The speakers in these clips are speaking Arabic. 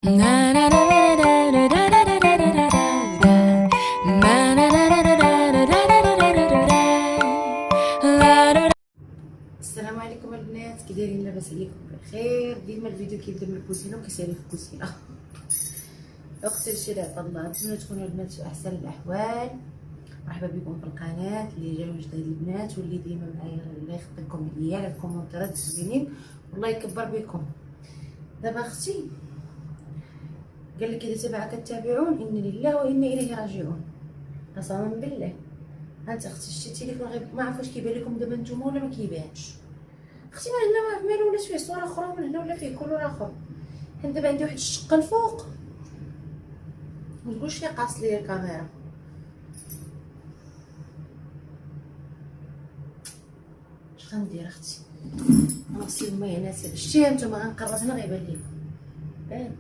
السلام عليكم البنات، كي دايرين؟ لاباس عليكم؟ بخير. ديما الفيديو كيبدا من الكوزينه وكيسالي في الكوزينه. اختي الشي عطا الله، نتمنى تكونوا البنات في احسن الاحوال. مرحبا بكم في القناه اللي جايو جداد البنات واللي ديما معايا. الله يخليكم ليا على الكومونتيرات الزوينين والله يكبر بكم. دابا اختي قال لك اذا تبع كتابعون انا لله وانا اليه راجعون، قسما بالله. هانت اختي شتي التليفون غير ما عرفت واش كيبان لكم دابا نتوما ولا ما كيبانش. اختي من هنا مالو ولا فيه صوره اخرى، من هنا ولا فيه كلور اخر. حنا دابا عندي واحد الشقه الفوق، ما تقولش لي قاص ليا الكاميرا. اش غندير اختي؟ غنغسل الماء هنا سير شتي هانتوما، غنقرب هنا غيبان لكم. بان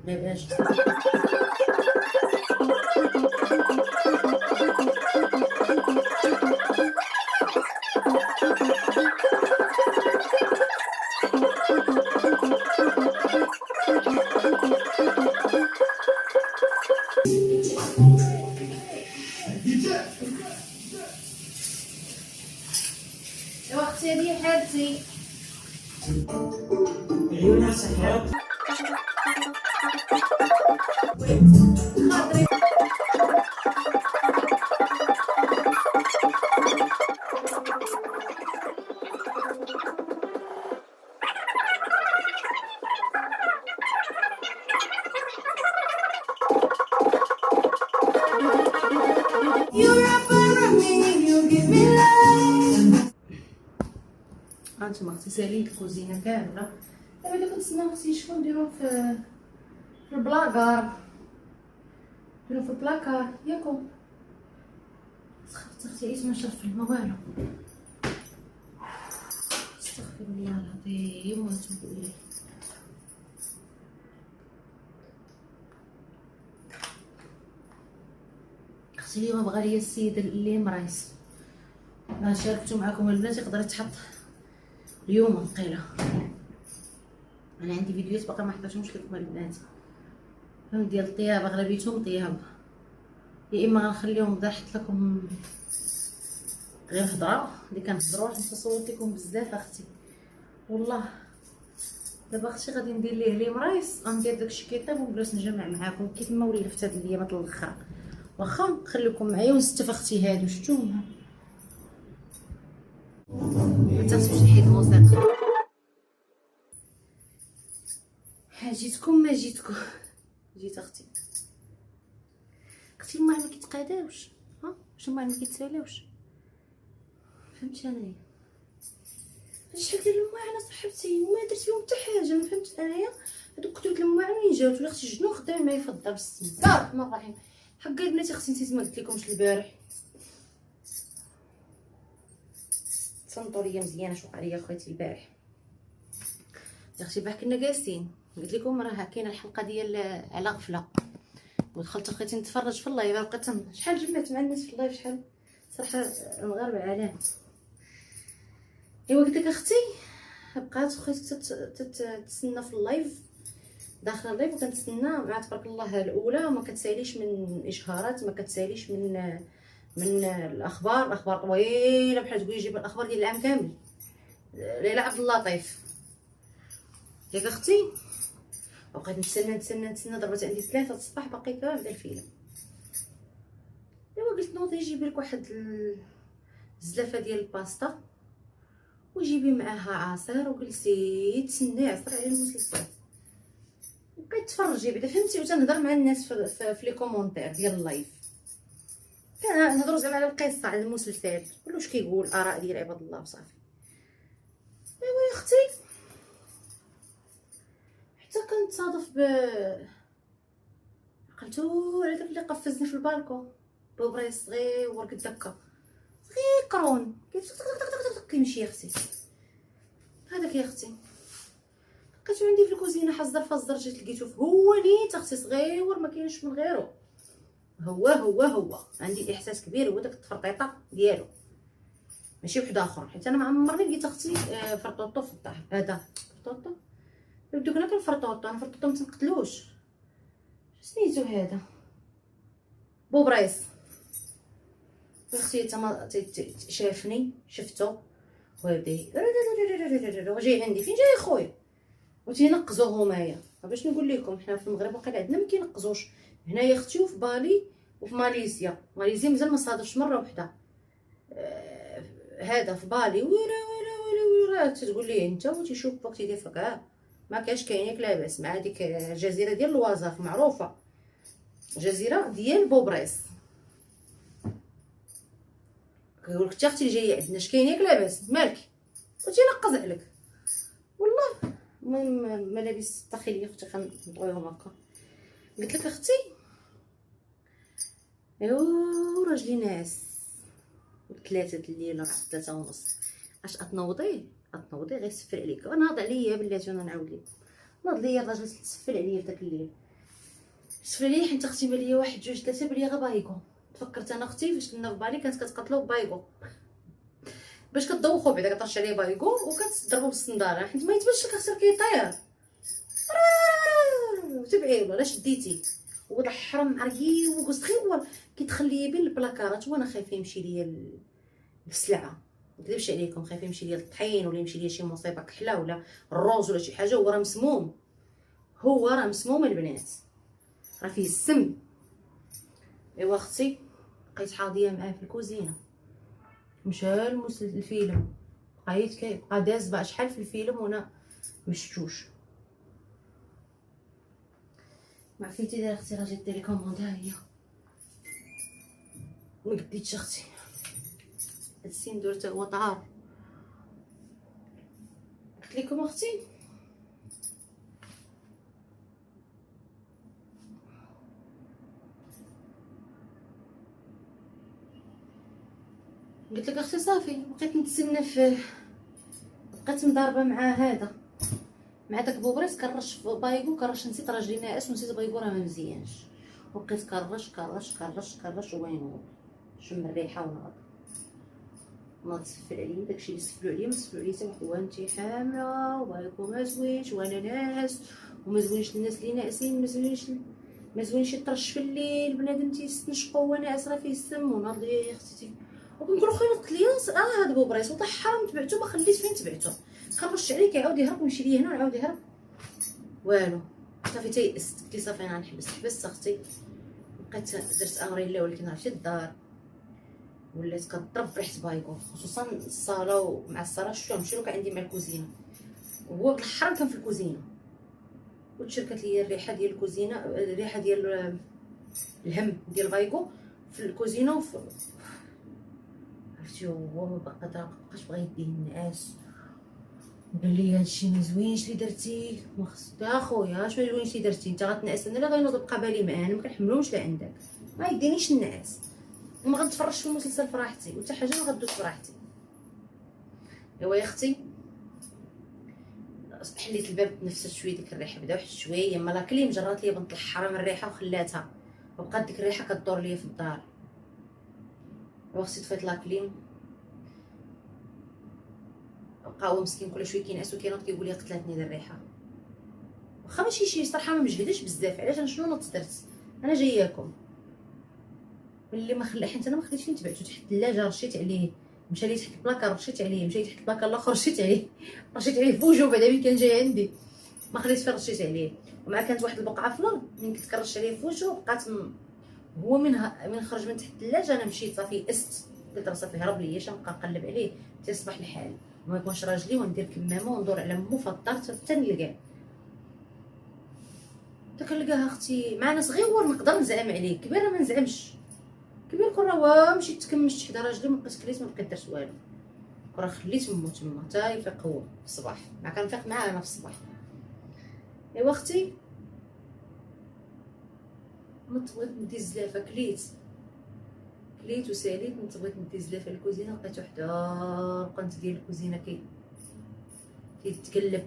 ما يبانش. يا اختي هذه حالتي عيونها سحرات. هانتوما اختي ساليت الكوزينه كامله. دابا اللي كنتسناو اختي شكون نديرو في البلاكار، نديرو في البلاكار ياكو. سخفت اختي عييت ما نشرب في الماء والو. استغفر الله العظيم واتوب اليه. اختي اليوم بغا ليا السيد اللي مرايس، انا شاركتو معكم البنات، يقدر يتحط اليوم نقيله. انا عندي فيديوهات باقا ما حطيتهمش لكم البنات، فهم ديال الطياب اغلبيتهم طياب، يا اما غنخليهم نحط لكم غير هضره اللي كنهضروا. حيت صورت لكم بزاف اختي والله. دابا اختي غادي ندير ليه مرايس، غندير داكشي كيطيب ونجلس نجمع معاكم كيف ما ولفت هاد الايامات الاخر. واخا خليكم معايا ونستف اختي. هادو شفتو ما تنسوش نحيد الموسيقى. جيتكم ما جيتكم، جيت اختي. اختي الماء ما كيتقاداوش، واش الماء ما كيتسالاوش، فهمت انايا. شحال ديال الماعن صاحبتي ما درت فيهم حتى حاجه، ما فهمت انايا. هذوك كتوت الماعن منين جاو؟ ولا اختي شنو خدام الماء يفضل بسم الله الرحمن الرحيم. حق البنات اختي نسيت ما قلت لكمش البارح. تصنتوا ليا مزيانه شو وقع ليا خواتي البارح يا اختي. باه كنا جالسين قلت لكم راه كاينه الحلقه ديال على غفله، ودخلت اخواتي نتفرج في اللايف. بقيت شحال جمعت مع الناس في اللايف، شحال صراحه نغرب عليهم. ايوا قلت لك اختي بقات خواتي تتسنى في اللايف، داخله اللايف وكنتسنى مع تبارك الله. الاولى ما كتساليش من اشهارات، ما كتساليش من الاخبار طويله بحال تقولي جيب الاخبار ديال العام كامل. ليلى عبد اللطيف ياك اختي. وبقيت نتسنى ضربت عندي 3 الصباح باقي كامل الفيلم. ايوا قلت نوضي يجيب لك واحد الزلافه ديال الباستا وجيبي معاها عصير وجلسي تسني عصير على المسلسل وكتفرجي بعدا فهمتي. وتنهضر مع الناس في لي كومونتير ديال اللايف، كنهضروا زعما على القصه على المسلسل كلشي واش كيقول، اراء ديال عباد الله وصافي. ايوا يا اختي حتى كنتصادف عقلتو على داك اللي قفزني في البالكون بوبري صغير قد هكا، صغير كرون كيمشي يا اختي. هذاك يا اختي لقيتو عندي في الكوزينه حزر فزر، جيت لقيتو هو نيت اختي صغير ما كاينش من غيره. هو عندي احساس كبير، هو داك التفرطيطه ديالو ماشي واحد اخر. حيت انا ما عمرني لقيت اختي فرطوطو في الدار. هذا فرطوطو نبداو كنا كنفرطوطو ما تنقتلوش. سميتو هذا بوبريس. اختي تما شافني شفتو وبدا وجاي عندي فين جاي خويا وتينقزو همايا. باش نقول لكم حنا في المغرب واقيلا عندنا ما كينقزوش. هنايا اختي وفي بالي وفي ماليزيا مازال ما صادفش مره واحده. هذا في بالي ويرا تتقول ليه انت وتيشوف فوق تيدير فيك ما كاش كاينك لاباس مع هذيك الجزيره ديال الوظائف معروفه، جزيره ديال بوبريس. كيقول لك حتى اختي جايه عندنا اش كاين ياك لاباس مالك وتينقز عليك والله. المهم ملابس الداخليه اختي خنطويهم هكا. قلت لك اختي ايوا راجلي ناعس 3 الليل راه 3 ونص. اش اتنوضي غير سفل عليك وناض عليا بلاتي وانا نعاود لك ناض ليا الراجل تسفل عليا في داك الليل. سفل عليا حيت اختي بان ليا 1 2 3 بان ليا غير بايكو. تفكرت انا اختي فاش كنا في بالي كانت كتقتلو بايكو باش كتدوخو بعدا كترش عليه بايكو وكتضربو بالصنداره حيت ما يتبانش لك اختي كيطير تبعي ولا شديتي وضحرم عرقي وقص غير كيدخل ليا بين البلاكارات وانا خايفه يمشي ليا السلعه. ما نكذبش عليكم خايفه يمشي ليا الطحين ولا يمشي ليا شي مصيبه كحله ولا الروز ولا شي حاجه. هو راه مسموم، هو راه مسموم البنات راه فيه السم. ايوا اختي بقيت حاضيه معاه في الكوزينه. مشى الفيلم بقى داز بقى شحال في الفيلم وانا مشتوش. ما عرفتي دايره اختي راه جات ديري كوموند ها هي ما قديتش اختي. هاد السين درت هو طعار. قلت لكم اختي قلت لك اختي صافي بقيت نتسنى بقيت مضاربه مع هذا مع داك بوبريس. كرش في بايكو كرش نسيت راجلي ناعس ونسيت بايكو راه ما مزيانش وبقيت كرش وين شم الريحه ونهض ما تسفل عليا داكشي اللي سفلو عليا ما سفلو عليا حتى واحد. وانتي حامله وبايكو ما زوينش وانا ناعس وما زوينش الناس اللي ناعسين ما زوينش يطرش في الليل بنادم تيستنشقو وهو ناعس راه فيه السم وناض ليا يا اختي. وكنقول خويا قلت لي هذا بوبريس وطحرم تبعتو ما خليت فين تبعتو كنرش عليه كيعاود يهرب ويمشي ليا هنا ويعاود يهرب والو. صافي تيأست قلت لي صافي انا نحبس. حبست اختي بقيت درت امرين ولكن عرفتي الدار ولات كضرب بريحه بايكو خصوصا الصاله. ومع الصاله شفتو مشيو كان عندي مع الكوزينه وهو بالحرام كان في الكوزينه وتشركت لي الريحه ديال الكوزينه الريحه ديال الهم ديال بايكو في الكوزينه عرفتي. هو ما بقاش بغا يديه النعاس قال لي هادشي ما زوينش اللي درتي ما خص يا خويا اش ما زوينش اللي درتي انت غتنعس انا اللي غينوض بقى بالي معاه انا ما كنحملوش لعندك ما يدينيش النعاس وما غنتفرجش في المسلسل فرحتي وحتى حاجه ما غدوز فرحتي. ايوا يا اختي حليت الباب تنفست شويه ديك الريحه بدا واحد شويه مالا كليم جرات ليا بنت الحرام الريحه وخلاتها وبقات ديك الريحه كدور ليا في الدار. ايوا اختي طفيت لاكليم بقى هو مسكين كل شويه كينعس وكينوض كيقول لي قتلتني هاد الريحه واخا ماشي شي صراحه ما مجهدش بزاف. علاش انا شنو نط درت انا جاياكم اللي ما خلى حيت انا ما خليتش فين تبعتو تحت الثلاجه رشيت عليه مشى لي تحت البلاكار رشيت عليه مشى تحت البلاكار الاخر رشيت عليه فوجو بعدا ملي كان جاي عندي ما خليت فين رشيت عليه. ومع كانت واحد البقعه في الارض من كنت كنرش عليه فوجو بقات هو من خرج من تحت الثلاجه انا مشيت صافي قست قلت راه صافي هرب ليا اش نبقى نقلب عليه تصبح الحال ما يكونش راجلي وندير كمامه وندور على مو في الدار حتى نلقاه. كنلقاها اختي مع ناس صغيور نقدر نزعم عليه كبيره ما نزعمش. كبير كون راه مشيت تكمشت حدا راجلي ما بقيت كليت ما بقيت درت والو راه خليت مو تما حتى يفيق هو في الصباح ما كنفيق معاه انا في الصباح. ايوا اختي بغيت ندي الزلافه كليت وساليت بغيت ندي الزلافه للكوزينه لقيت واحد القنت ديال الكوزينه كيتقلب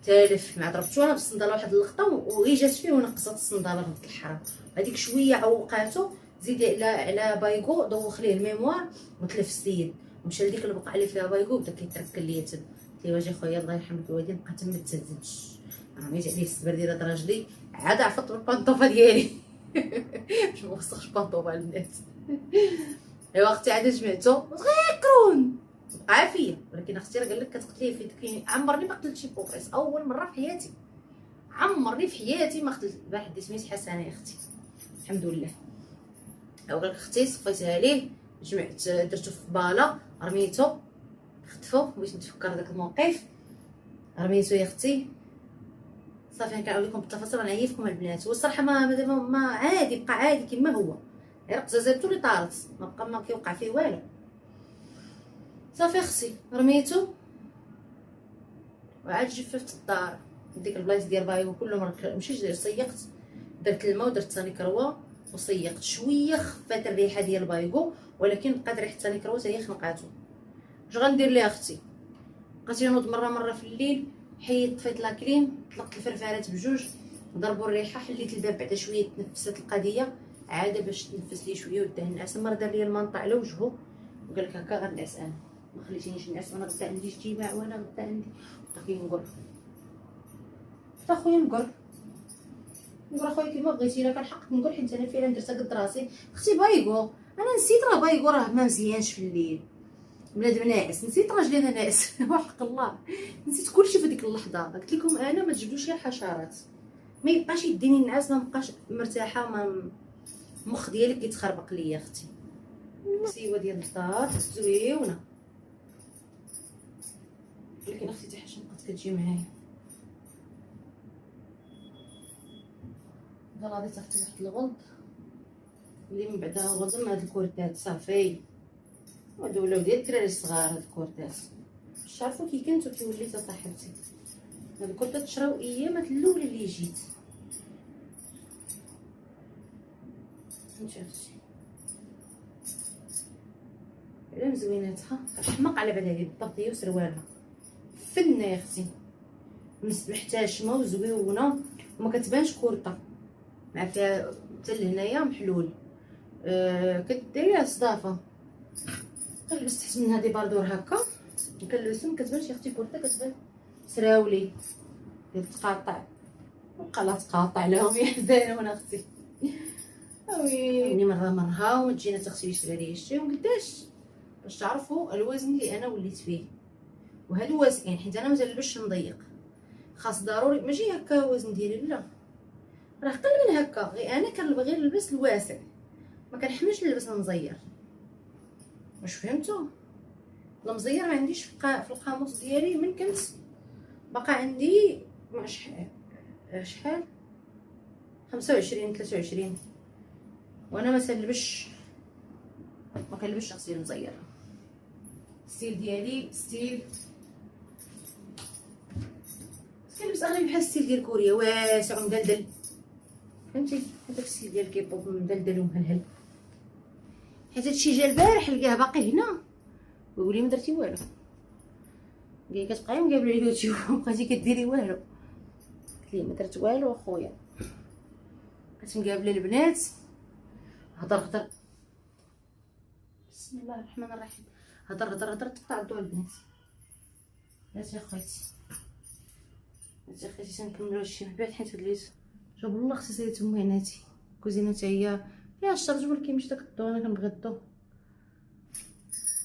تالف ما ضربتو انا بالصنداله واحد اللقطه وغي جات فيه ونقصت الصنداله بنت الحرام. هذيك شويه عوقاتو زيد على بايكو دوخ ليه الميموار وتلف السيد ومشى لديك البقعه اللي فيها بايكو بدا كيتركل ليا تم قلت ليه واجي خويا الله يرحم الوالدين بقى تما تهزتش، رميت عليه السبر ديال هاد راجلي عاد عفط بالبانطوفه ديالي باش ما وسخش بانطوفه البنات. ايوا اختي عاد جمعتو غيكرون بقى فيا، ولكن اختي راه قال لك كتقتليه في ديك، عمرني ما قتلت شي بوبريس، اول مره في حياتي، عمرني في حياتي ما قتلت واحد سميت حسنه يا اختي الحمد لله. او قالك اختي صفيتها ليه، جمعت درتو في باله رميتو خطفو، بغيت نتفكر داك الموقف، رميتو يا اختي صافي. كنعاود لكم بالتفاصيل انا عيفكم البنات. والصراحه ما عادي، بقى عادي كما هو، غير قزازاتو اللي طارت، ما بقى ما كيوقع فيه والو. صافي اختي رميتو وعاد جففت الدار ديك البلايص ديال بايو كله مشيت صيقت، درت الماء ودرت ثاني كروه وصيقت شويه، خفات الريحه ديال بايغو، ولكن بقات ريحه ثاني كروه حتى هي خنقاتو. اش غندير ليها اختي؟ بقيت نوض مره في الليل، حيدت طفيت لاكليم، طلقت الفرفارات بجوج، ضربوا الريحه، حليت الباب بعدا شويه تنفست القضيه، عاد باش تنفس لي شويه ودهن النعاس. مره دار لي المنطع على وجهه وقال لك هكا غنعس انا، ما خليتينيش نعس، انا غدا عندي اجتماع وانا غدا عندي باقي نقول تا خويا نقول خويا كيما بغيتي، الا كان حق نقول حيت انا فعلا درتها قد راسي. اختي بايغو انا نسيت، راه بايغو راه ما مزيانش في الليل، بنادم ناعس، نسيت راجلي انا ناعس وحق الله نسيت كلشي في ديك اللحظه. قلت لكم انا ما تجبدوش غير حشرات، ما يبقاش يديني نعاس، ما بقاش مرتاحه، ما المخ ديالي كيتخربق ليا اختي. سيوه ديال الدار زويونه، ولكن اختي حتى حاجه بقات كتجي معايا. غادي تاخدي واحد الغلط اللي من بعدها غدا مع هاد الكورتات صافي، هادو ولاو ديال الدراري الصغار. هاد الكورتات باش تعرفوا كي كنت وكي وليت صاحبتي، هاد الكورتات تشراو ايامات الاولى اللي جيت. فهمتي اختي على مزويناتها، حماق على بالها لي بالضبط، هي وسروالها فنه يا اختي، محتشمه وزويونه وما كتبانش كورطه، مع فيها حتى لهنايا محلول. كديريها صدافه، كنلبس تحت منها دي باردور هكا، كنلبسهم كتبانش يا اختي كورطه، كتبان سراولي ديال تقاطع، بقى لا تقاطع لهم يا حزانه وانا اختي وي مره وتجينا تغسلي شراري شتي وقداش باش تعرفوا الوزن اللي انا وليت فيه. وهادو واسعين حيت انا ما تنلبسش مضيق، خاص ضروري ماشي هكا الوزن ديالي، لا راه قل من هكا، غير انا كنبغي نلبس الواسع، ما كنحملش نلبس المزير. واش فهمتوا؟ المزير ما عنديش في القاموس ديالي من كنت باقا عندي مع شحال 25 23، وانا ما تنلبسش، ما كنلبسش غسيل مزير. الستيل ديالي ستيل كنلبس اغلبيه بحال الستيل ديال كوريا، واسع ومدلدل، فهمتي؟ هذاك الستيل ديال كيبوب مدلدل ومهلهل. حيت هادشي جا البارح لقاه باقي هنا ويقول لي ما درتي والو، قال لي كتبقاي مقابله اليوتيوب بقيتي كديري والو. قلت ليه ما درت والو اخويا، بقيت مقابله البنات هضر بسم الله الرحمن الرحيم، هضر تقطع الضوء البنات. هاتي اخواتي هاتي اخواتي تنكملوا هادشي من بعد، حيت وليت جاب الله اختي ساليت امي هناتي كوزينه حتى هي فيها الشرج، ولكن ماشي داك الضو، انا كنبغي الضو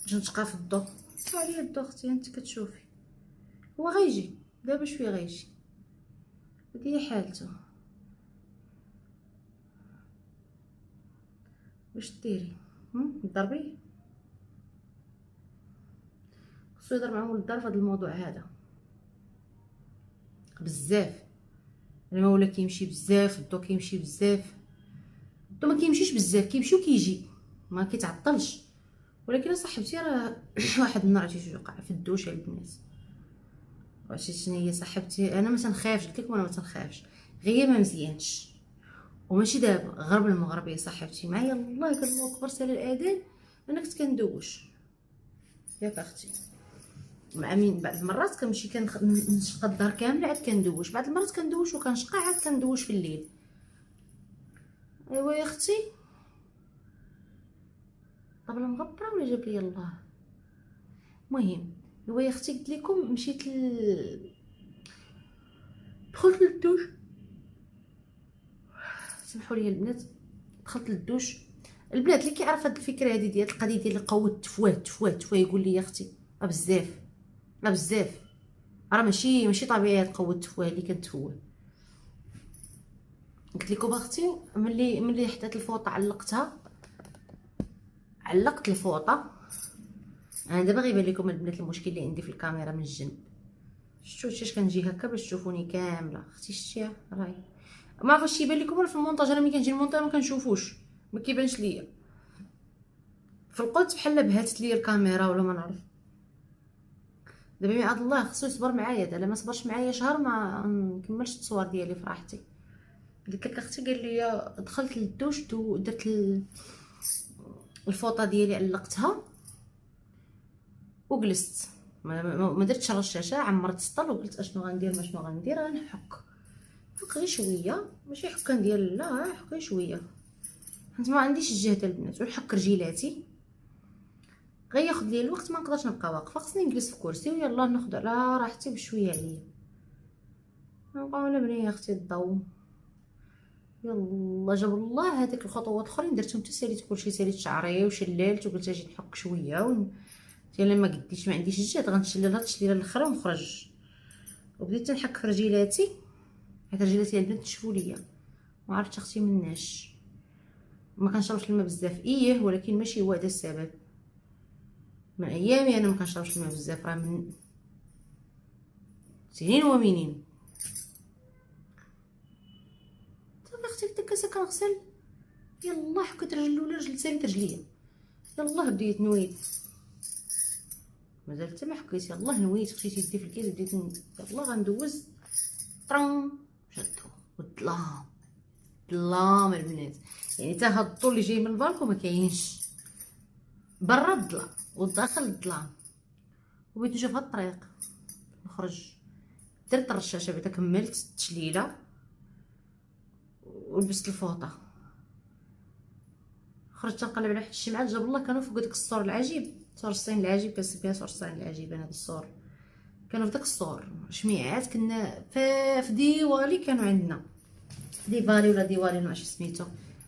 باش نتقى في الضو. عليا الضو اختي انت كتشوفي، هو غيجي دابا شويه غيجي، هادي هي حالته. واش ديري ضربيه، خصو يهضر مع مول الدار في هذا الموضوع هذا بزاف. انا ولا كيمشي بزاف الضو، كيمشي بزاف الضو، ما كيمشيش بزاف، كيمشي وكيجي ما كيتعطلش. ولكن صاحبتي راه واحد النهار عرفتي وقع في الدوشه البنات، عرفتي شنو هي صاحبتي، انا ما تنخافش، قلت لكم انا ما تنخافش، غير ما مزيانش وماشي دابا، غرب المغرب يا صاحبتي معايا. الله قال الله اكبر سال الاذان انا كنت كندوش ياك اختي، مع مين بعض المرات كنمشي كنشقى الدار كامله عاد كندوش، بعض المرات كندوش وكنشقى عاد كندوش في الليل. ايوا يا اختي طبله مغبره ولا جاب لي الله. المهم هو يا اختي قلت لكم مشيت دخلت للدوش، سمحوا لي البنات، دخلت للدوش. البنات اللي كيعرف هاد الفكره هادي ديال القضيه ديال قوه تفواه يقول لي يا اختي بزاف بزاف، راه ماشي طبيعي قوه التفواه اللي كنتفوه. قلت لكم اختي ملي حطيت الفوطه علقت الفوطه. انا دابا غيبان لكم البنات المشكل اللي عندي في الكاميرا من الجنب، شفتوا اش كنجي هكا باش تشوفوني كامله. اختي شتيها راهي ما عرفتش يبان لكم ولا في المونتاج. انا ملي كنجي المونتاج ما كنشوفوش، ما كيبانش ليا في القدس، بحال بهاتت ليا الكاميرا ولا ما نعرف. دابا ميعاد الله خصو يصبر معايا، الا ما صبرش معايا شهر ما نكملش التصوير ديالي في راحتي. قلت لك اختي قال لي دخلت للدوش درت الفوطه ديالي علقتها وجلست، ما درتش رشاشه، عمرت السطل وقلت اشنو غندير ما شنو غندير، غنحك غير شويه، ماشي حكه ديال لا، حك غير شويه حيت ما عنديش الجهد البنات، ونحك رجيلاتي غياخد لي الوقت، ما نقدرش نبقى واقفه، خصني نجلس في كرسي ويلا ناخذ على راحتي بشويه عليا. نبقاو نبني يا اختي الضو. يلا جاب الله هذيك الخطوات الاخرين درتهم حتى ساليت كلشي، ساليت شعري وشللت وقلت اجي نحك شويه الا ما قديتش ما عنديش الجهد غنشلل هاد الشليله الاخرى ونخرج. وبديت نحك في رجيلاتي حيت رجيلاتي البنات تشفوا ليا، ما عرفتش اختي مناش ما كنشربش الماء بزاف ولكن ماشي هو هذا السبب. من ايامي انا ما كنشربش الماء بزاف، راه من سنين ومنين. صافي اختي كنت كنغسل، يلا حكيت رجل الاولى رجل ثاني رجليا، يلا بديت نويت مازال حتى ما حكيت، يلا نويت خديت يدي في الكيس بديت يلا غندوز طرام شدو والظلام البنات، يعني حتى هاد الضو اللي جاي من البالكو ما كاينش، برا الظلام والداخل الظلام. وبغيت نشوف هاد الطريق نخرج، درت الرشاشه بعدا كملت التشليله ولبست الفوطه، خرجت نقلب على واحد الشمعات جاب الله كانوا فوق داك السور العجيب، سور الصين العجيب كنسميها بها سور الصين العجيب. انا هاد السور كانوا في داك السور شميعات، كنا في ديوالي كانوا عندنا ديفالي ولا ديوالي ما عرفتش سميتو،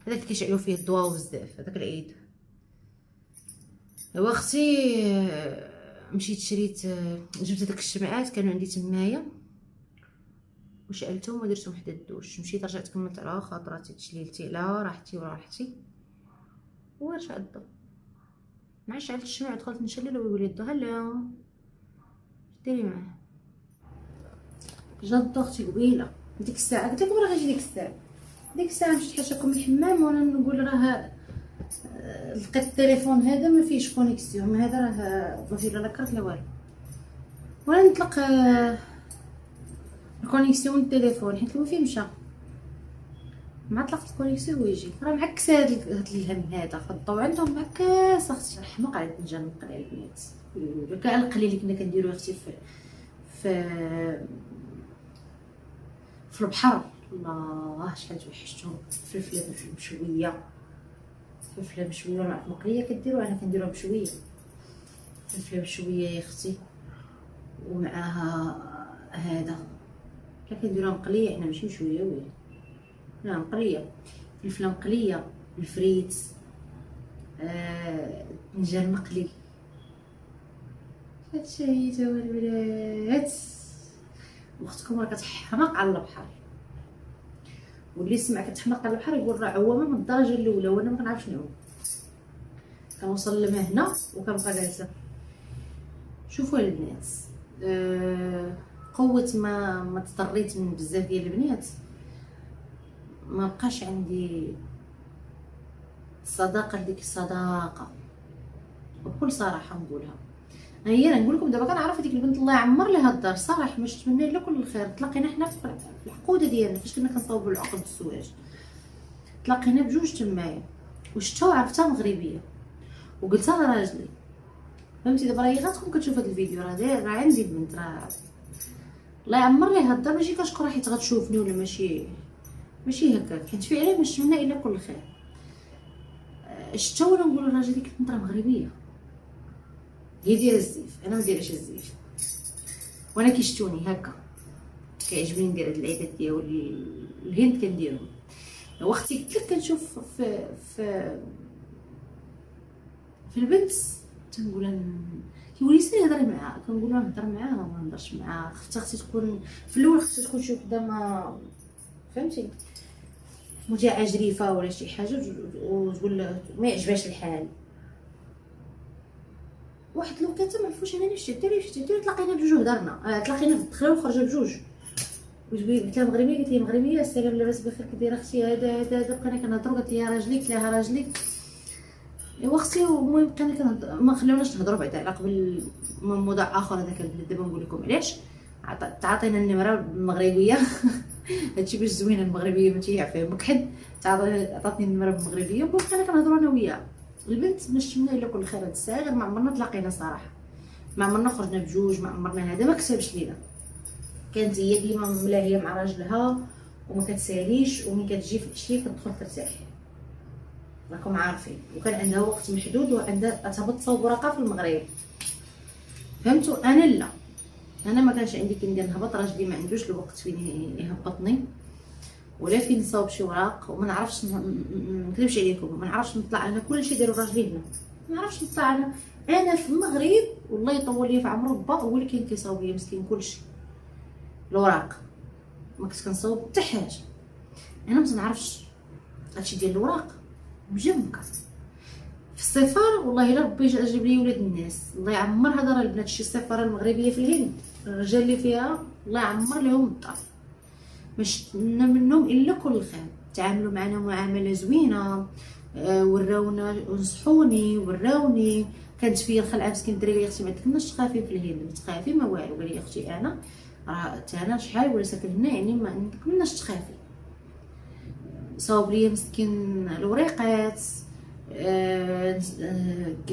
هذاك اللي كيشعلوا فيه الضواو بزاف هذاك العيد. ايوا اختي مشيت شريت جبت داك الشمعات كانوا عندي تمايا وشعلتهم ودرتهم حدا الدوش، مشيت رجعت كملت على خاطراتي تشليلتي على راحتي ورجع الضو. مع شعلت الشمع دخلت نشلل ويقول لي الضو هلا ديري معاه. جا الضو اختي قبيله ديك الساعه قلت لكم راه غيجي ديك الساعه مشيت حاشاكم الحمام وانا نقول راه لقيت التليفون هذا ما فيهش كونيكسيون، هذا راه ما فيه لا كارت لا والو، وانا نطلق الكونيكسيون من التليفون حيت الويفي مشى، مع طلقت الكونيكسيون ويجي راه معكس هاد الهم هذا. الضو عندهم معكس اختي، حماق على الدنجان نقلي على البنات. كاع القلي اللي كنا كنديرو اختي في البحر، الله شحال توحشتهم. فلفله مشويه مع مقليه كديروا، انا كنديروها بشويه فلفله مشويه يا اختي ومعاها هذا كيف كنديروها مقليه، انا ماشي مشويه ويلي لا مقليه، فلفله مقليه الفريت الدنجان مقلي. هادشي هي تا الولاد، واختكم راه كتحماق على البحر، واللي سمع كتحماق على البحر يقول راه عوامه من الدرجه الاولى، وانا ما كنعرفش نعوم. كنوصل لما هنا وكنبقى جالسه. شوفوا البنات قوه ما تضريت من بزاف ديال البنات ما بقاش عندي الصداقه ديك الصداقه بكل صراحه نقولها. انا نقول لكم دابا كنعرف هذيك البنت الله يعمر لها الدار صراحه، ما نتمنى لها كل الخير. تلاقينا حنا في الحقوده ديالنا فاش كنا كنصاوبوا العقد الزواج، تلاقينا بجوج تمايا وشتا وعرفتها مغربيه وقلتها لراجلي فهمتي. دابا راهي غاتكم كتشوف هذا الفيديو راه عندي بنت راه الله يعمر لها الدار، ماشي كنشكر حيت غتشوفني ولا ماشي هكاك، حيت فعلا ما نتمنى الا كل خير. شتا وانا نقول لراجلي ديك البنت راه مغربيه هي ديال الزيف، انا ما دايرهاش الزيف، وانا كيشتوني هكا كيعجبني ندير هاد العيدات ديال الهند كنديرهم. واختي قلت لك كنشوف في البنت تنقول كيولي يسالي يهضر معاها، كنقول لها نهضر معاها ما نهضرش معاها، خصها تكون في الاول خصها تكون شي وحده ما فهمتي متاعه جريفه ولا شي حاجه وتقول ما يعجبهاش الحال. واحد الوقيته ما عرفوش انا علاش حتى تلاقينا بجوج هضرنا، تلاقينا دخلنا وخرجنا بجوج، قلت لها مغربيه، قالت لي مغربيه السلام لاباس بخير كدير اختي هذا بقينا كنهضروا، قالت لي راجلي، قلت لها راجلي ايوا اختي. المهم بقينا كنهضروا ما خلاوناش نهضروا بعدا على قبل موضوع اخر هذاك البلاد. دابا نقول لكم علاش تعاطينا النمره المغربيه هادشي باش زوينه المغربيه ما تيعرفها حد، عطاتني النمره بالمغربيه وبقينا كنهضروا انا وياها. البنت ما شفنا الا كل خير هاد الساعه، غير ما عمرنا تلاقينا صراحه، ما عمرنا خرجنا بجوج، ما عمرنا هذا ما كسبش لينا. كانت هي ديما ملاهيه مع راجلها وما كتساليش، ومن كتجي في العشيه كتدخل ترتاح، راكم عارفين. وكان عندها وقت محدود وعندها تهبط تصاوب ورقه في المغرب، فهمتوا. انا لا، انا ما كانش عندي كي ندير نهبط، راجلي ما عندوش الوقت فين يهبطني ولا فين نصاوب شي وراق، وما نعرفش نكذبش عليكم، ما نعرفش نطلع انا كلشي دايروا راجلي هنا، ما نعرفش نطلع انا في المغرب. والله يطول لي في عمرو با هو اللي كان كيصاوب لي مسكين كلشي الوراق، ما كنت كنصاوب حتى حاجه. انا ما نعرفش هادشي ديال الوراق بجنبك في السفاره. والله الا ربي جاب لي ولاد الناس، الله يعمر هذا راه البنات شي السفاره المغربيه في الهند، الرجال اللي فيها الله يعمر لهم الدار، ما شفنا منهم الا كل خير، تعاملوا معنا معامله زوينه، وراونا ونصحوني وراوني. كانت فيا الخلعه مسكين الدراري يا اختي ما عندكناش تخافي في الهند، ما تخافي ما والو. قال لي اختي انا راه انا شحال ولا ساكن هنا يعني ما عندكناش تخافي. صاوب لي مسكين الوريقات،